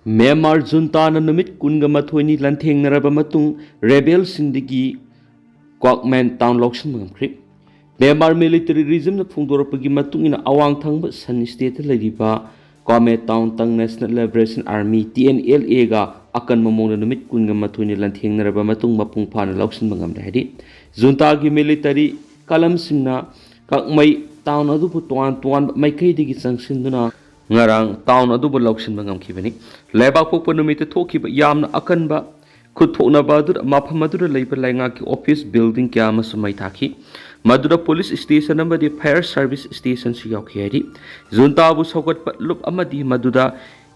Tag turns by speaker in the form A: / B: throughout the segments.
A: Myanmar junta na numit kunga mathoni lantheng naraba matung rebel sindigi Kwakman town loction mangkri Myanmar military regime na phungdorapagi matung ina awang thangba san state lariba Kwame town tang National Liberation Army TNLA ga akan mamong na numit kunga mathoni lantheng naraba matung mapung phana loction mangam hadi junta gi military kalam singna kakmai town adu putuan tuan maikai digi sangsinduna ngarang town adu bulaukshin bangam kibani leba pokpo numite thokiba yamna akanba khutthona badur mapha madura leiba lainga ki office building kya ma sumai thaki madura police station amadi fire service station si yakhiyari junta bu sogat lup amadi maduda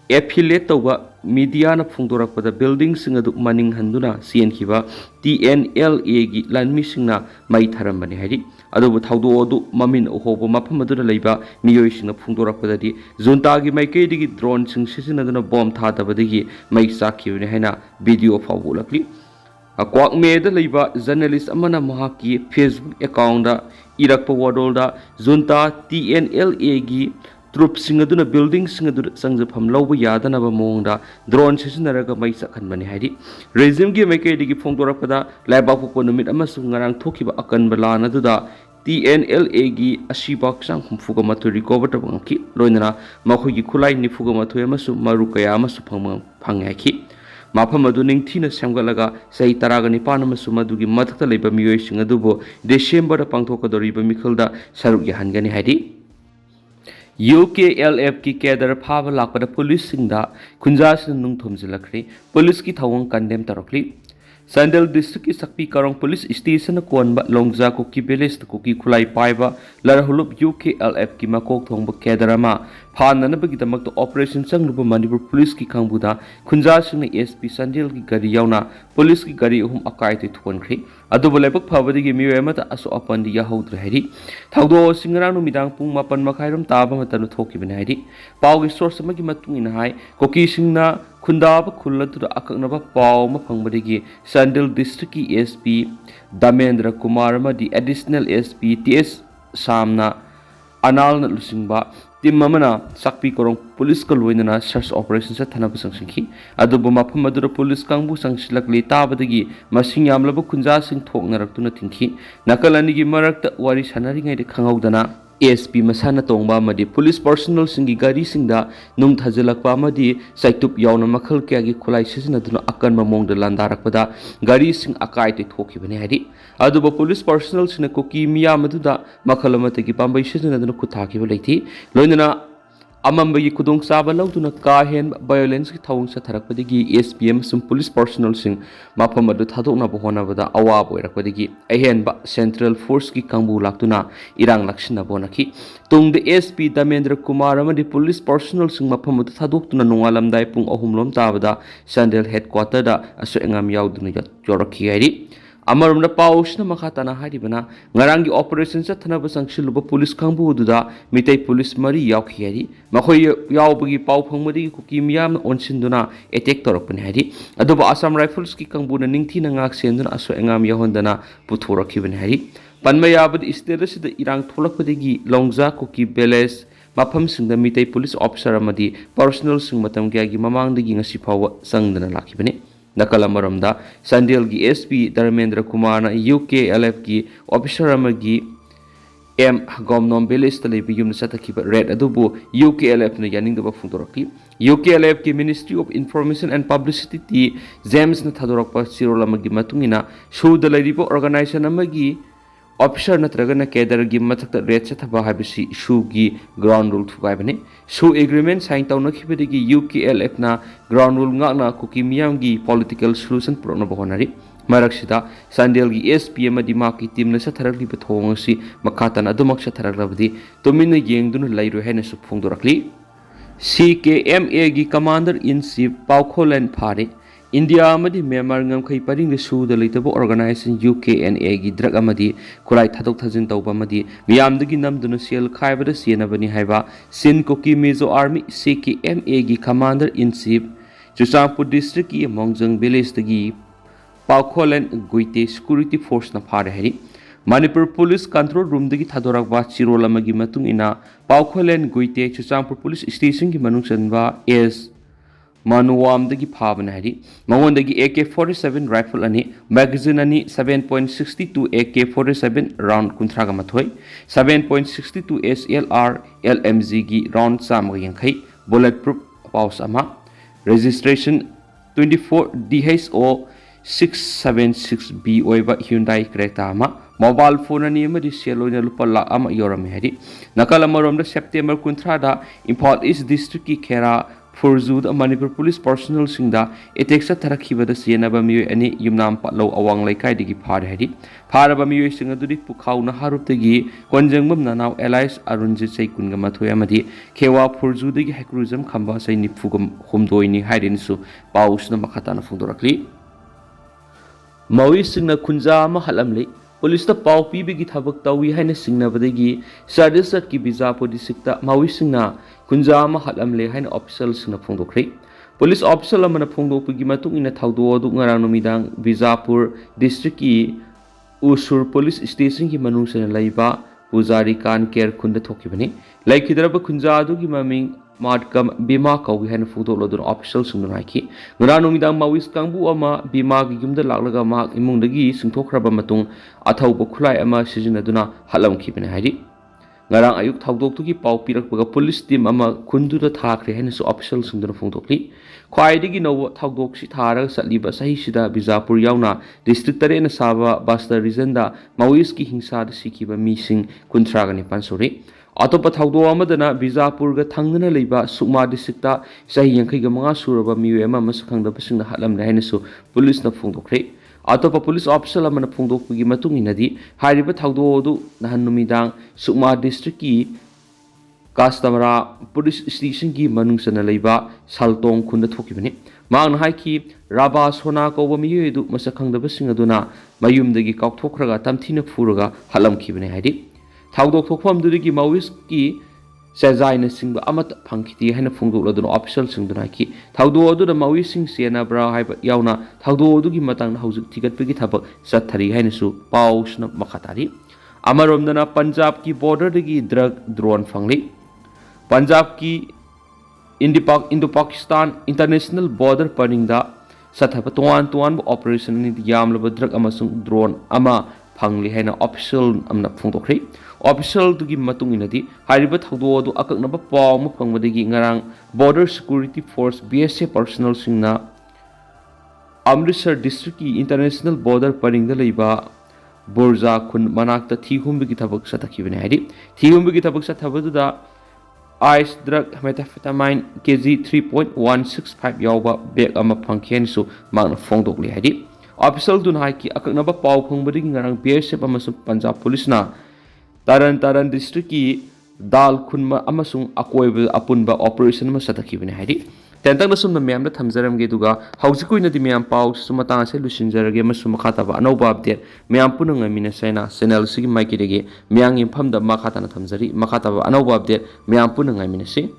A: affiliate toba media na phungdorak pada building sing adu maning handuna cn khiba TNLA gi lanmi singna mai tharam bani hari adu thaudo odu mamin ohobo mapam adu leiba miyoi singna phungdorak pada di junta gi mai ke digi drone sing sisina duna bomb tha tabadagi mai sakhi ne haina video fawu lakli akwak me da leiba journalist amana mahaki Facebook account da irakpa wadol da junta TNLA gi Troop singaduna building singaduna sangjapam lawba yadanaba mongda drone sisinaraga mai sakhanbani haidi regime gi mai kai digi phongdorakpada laiba pokpo numit amasung ngarang thokiba akanba lana duda TNLA gi asibak sang khumfuga matu recover tabangki loinana makhoi gi khulai ni fuga matu amasu maru kaya amasu phangaki mafam adu ningthina samgalaga sai taraga nipan amasu madugi mathakta leiba miyoi singadubo December da pangthokadoriba mikhalda saruk yahangani haidi UKLF की cadre फाब लापदा police सिंदा खुंजास नुंग थुमजिलखरी police की थवंग condemn तरखली Sandal district की सकपी करंग पुलिस स्टेशन कोनबा लोंगजा कुकी विलेज कुकी खुलाई पाइबा लरहुलुप UKLF की मकोक थोंग कैडरमा फाननबगी दमक ऑपरेशन संगनुब मणिपुर पुलिस की खंगबुदा खुंजासिंग SP संदेल की गाड़ी यावना पुलिस की गाड़ी अहुम अकाय ते थोनखरी अदुबो लेपक फाबदगी मिवे मत असो अपनदी याहौद्र हैरी थाउदो सिंगरा नुमिदांग पुंग मापन मखाइरम ताबा मतनु थोकिबने हैरी पावगी सोर्स मगी मतुंगिना हाय कोकी सिंगना खुंदाब खुल्लतुदा अकनबा पाव म फंगबदगी संदेल डिस्ट्रिक्ट की SP दामेंद्र कुमार मदी एडिशनल SP TS सामना अनाल न लुसिंगबा टीम ममना sakpi korong पुलिस का लोइनना सर्च ऑपरेशन से थाना बसंगखी अदुबो मफम मदुर पुलिस कांगबु संगसिलकली ताबदगी मसिंग यामलब खुंजा सिंग थोकनरक्तुना थिंखी नकलनी की मरक्त वारी सनारिङै खंगौदना SP मसाना तोंबा मदि पुलिस पर्सनल सिंगी गाड़ी सिंगदा नुंग थाजलकपा मदि साइतुप यावना मखल क्यागी खुलाई सिजनदुना अकन ममोंग द लांदारकपदा गाड़ी सिंग अकाय ते थोखिबने हारि अदुबो पुलिस पर्सनल सिंग कोकी मिया मदुदा मखल मतगी पांबै सिजनदुना खुथाखिबो लैथि लोइनना अमंबगी खुदोंग चाबा लौदुना काहेन वायोलेंस की थौंग सथरकपदगी SPM सुम पुलिस पर्सनल सिंग माफम अदु थादोकनाबो होनाबदा अवाब ओइरकपदगी अहेनबा सेंट्रल फोर्स की कांगबु लाक्तुना इरांग लक्षिनाबो नखी तुंग SP दामेंद्र कुमार अमदि पुलिस पर्सनल सिंग माफम अदु थादोकतुना नोंगालमदाय पुंग अहुमलोम ताबदा सेंट्रल हेडक्वार्टर दा असो एंगाम यावदुना योरखी हाइरि अमरमना पाउसना मखाताना हारिबना ngaranggi operation sa thanaba sangsiluba police kangbu duda mitai police mari yaukhiari makhoi yaubagi pau phangmadi kuki miyam onsinduna attack torakpani hari aduba Assam Rifles ki kangbu na ningthi na ngak senduna aso engam yahondana puthorakhibani hari panmayabad status da irang tholakpadagi longja kuki village mafam singda mitai police officer amadi personal sing matam gyagi mamangdagi ngasi phawa sangdana lakhibani नकलमरमदा संदेल की SP Dharmendra Kumar ना UKLF की officer अमगी M गमनोम village तलेबी युम सतखिब raid अदुबु UKLF ने यानिंगदबा फुंदोरकी UKLF की ministry of information and publicity ती जेम्स न थादोरकपा सिरोलमगी मतुंगिना सुद लैरिबो ऑर्गेनाइजेशन अमगी ऑफिसर नत्रगना केडर की मथक रेट सथबा हाबिसी शू की ग्राउंड रूल थुगाइबने शू एग्रीमेंट साइन तौनखिबदगी UKLF ना ground rule ngakna kuki miyam gi political solution prona bohonari marakshida sandel gi SPM adi ma ki team na satharagli bethong si makatan adumak satharaglavdi tomina yengdun lairu hena su phungdorakli CKMA gi commander in chief paukholen phare India amadi Myanmar ngamkhai paring de su de leitabo organization UKNA gi drug amadi khulai thadok thajin tawba amadi miyamdagi namduna sel khaibada sienabani haiba Sin Koki Mezo Army CKMA gi commander in chief Chusampur district ki Mongjang village dagi Paukholen Guite security force na phare hari Manipur police control room dagi thadorakba chirolamagi matung ina Paukholen Guite Chusampur police station ki manung chanba S Manuamdagi phabana hari mangondagi AK-47 rifle ani magazine ani 7.62 AK-47 round kunthraga mathoi 7.62 SLR LMG gi round chamaga yankhai bulletproof pouch ama registration 24 DHO 676B oiba Hyundai Creta ama mobile phone ani amadi seloina lupa lakh ama yorame hari nakala maromda September kunthra Imphal East District ki Khera Furzud Manipur Police personnel singda eteksa tharakhiba sienaba miyo ani yumnam patlo awang laikai digi phar hari pharaba miyo singa duri pukhauna haruptagi konjangbam nanaw Elias Arunjit Saikunga mathoi amadi Khewa Furzudagi hekruism khamba sai nifugam humdoini hairinsu pausna makhatana phungdorakli Maui singna kunja ama halamle Police ta pau pibigi thabak tawi haina singna badagi Sadisat ki Bijapur districta Maui singna kunja ama halamle haina official singna phongdokre Police official amana phongdokpigi matung ina thawdo adu ngarang numidang Bijapur district ki Usur police station ki manung sena laiba Pujari kan care khunda thokibani laikhidraba kunja adu ki maming Madkam Bima Kawi Hen Fudo Lodun official Sundanaki. Granumidang Mawis Kambu Ama Bima Gimda Laglaga Mark Imundagi Sintokraba Matung Atau Bokulai Ama Sijinaduna Halam Kipin Hadi. Ngarang Ayuk Tawdok to keep Pau Pirak police team Ama Kundu the Takri Hen official Sundan Fundokli. Kwaidigi no Tawdok Sitara Satliba Sahishida Bijapur Yauna District Arena Saba Basta Rizenda Mawiski Hingsad Sikiba Missing Kuntragani Pansori. Atopa thawdo amadana Bijapur ga thangna leiba Sukma districta sahi yankai ga manga suraba miyu ema masakhangda pasingna halam lahainasu police na phongdokre atopa police officer amana phongdokpagi matung inadi hariba thawdo du nahan numidang Sukma district ki Kastamara police station ki manungsana leiba Saltong khunda thokibani maang hai ki Raba Sona ko miyu edu masakhangda pasinga duna mayumdagi kaukthokraga tamthina phuraga halam khibani hari Thawdok thokpham durigi Mawis ki Sazaina singba amat phangkhiti haina phungdok laduna official singduna ki thawdo adu da Mawis sing siena bra haiba yauna thawdo adu gi matang haujuk thigatpagi thabak sathari haina su pausna makhatari amaromdana Punjab ki border dagi drug drone phangli Punjab ki Indo-Pakistan international border paningda sathaba tuan operation ni yamlaba drug amasung drone ama phangli haina official amna phungdokri official dugi matung inadi hariba thawdo adu akaknaba paw ma phangmadagi ngarang border security force BSF personnel singna Amritsar district ki international border paringda leiba Borja khun manakta thihumbigi thabak satakhibane hari thihumbigi thabak sathabaduda ice drug methamphetamine kg 3.165 yawba bag ama phangkhen su magna phongdokli hari official dun hai ki akaknaba paw phangmadagi ngarang BSF amasu Punjab police na Taran district ki dal khunma amasung akoiba apunba operation ma satakibane hari tentang na sumna miyam na thamjaram ge duga haujikui na di miyam pau sumata se lusinjarage masum khataba anauba update miyam punanga mina saina channel sigi maiki dege miyang infam da makhatana thamjari makhataba anauba update miyam punanga mina se